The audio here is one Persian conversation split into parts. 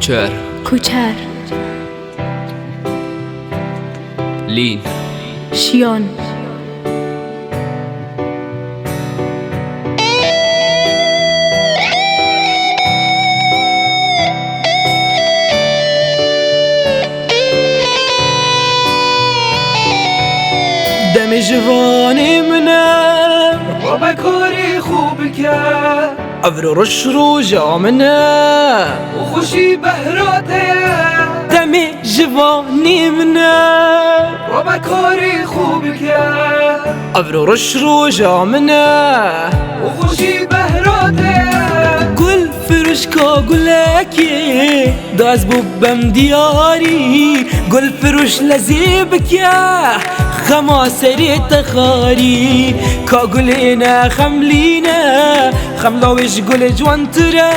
کوچر لین شیان دم جوانی منه و بکاری خوب کرد ابر رش رو جامنه و خوشی بهراته دم جوانی منه و بکاری خوب کرد ابر رش رو جامنه و خوشی بهراته گل فروش کا گلکی داز بوبم دیاری گل فروش لذیب که خما سری تخاری کا گلینا خملینا خملاوش گل جوان تره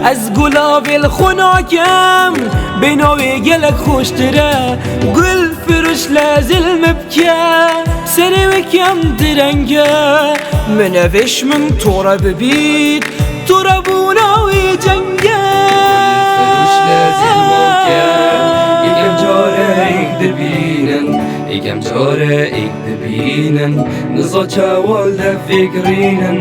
از گلاب الخناکم بیناوی گلک خوش تره گل فروش لازل مبکه سری وکم درنگه منوش من تورا ببید تورا بوناوی جنگه فروش لازل مبکه یکم جاره ایک دبینن یکم جاره ایک دبینن نزا چاول ده فکرینن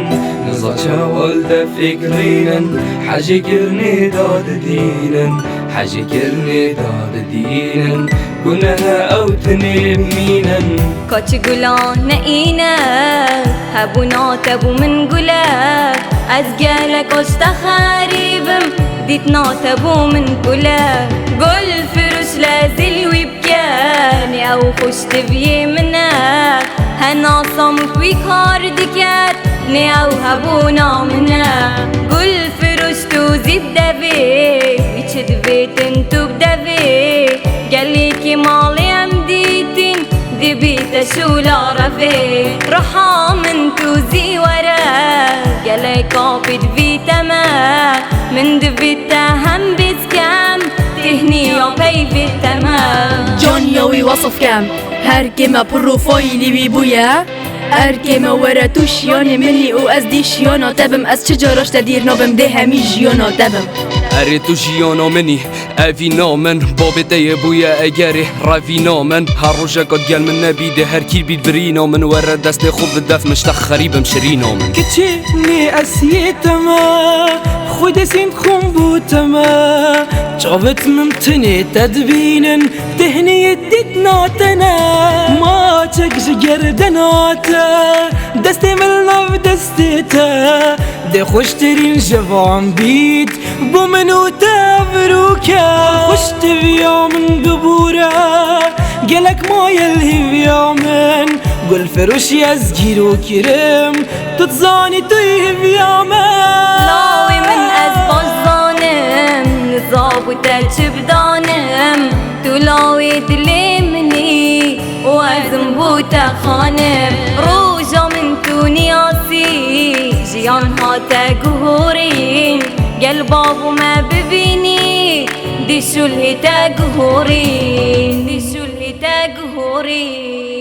نزا چاول ده فکرینن حاجی گرنی داد دینن حاجی گرنی داد دینن گناه او تنمینن کاچ گلان اینه هبونا تبو من گلک از گلک استخریبم دیت ناتبو من گلک گل فروش لازل ويبكاني او خوش تبي منك هنا صمت ويكار دكات ني او هبونا منك قل فروش توزيب دبي بيشد بيت انتو بدبي قاليكي مالي امديتين دي بيت شو لا رفي رحا من توزي ورا قالي كابد في تما من دبيتا هم بسكام تهني يا بيبي تمام جان یاوی وصف کم هر کم پروفایلی وی بویا هر کم ورا تو شیان ملی او از دی شیانا تبم از چجاراش تدیر نابم ده همی جیانا تبم اری تو جیانا منی اوی نامن باب دی بویا اگری روی نامن هر روژه کد گل من نبیده هر کی بید بری نامن ور دست خوب دف مشتخ خریبم شری نامن کچه نی اسیتما خود سین خون بوتما جاوت ممتنی تدبینن دهنی دید ناتنا ما چکش گردناتا دستی ملناو دستیتا ده خوشترین جوان بید بو منو تفروکا خوشت ویامن ببورا گلک مایل هیویامن گل فروشی از گیرو کرم تتزانی توی هیویامن لاوي من أزباش ظانم نصاب وتلج بدانم تلاوي تلمني وأزم بوتا خانم روجا من تونياسي جيان هاتا قهورين قلباب ما ببيني دي شو الهتا قهورين دي شو الهتا قهورين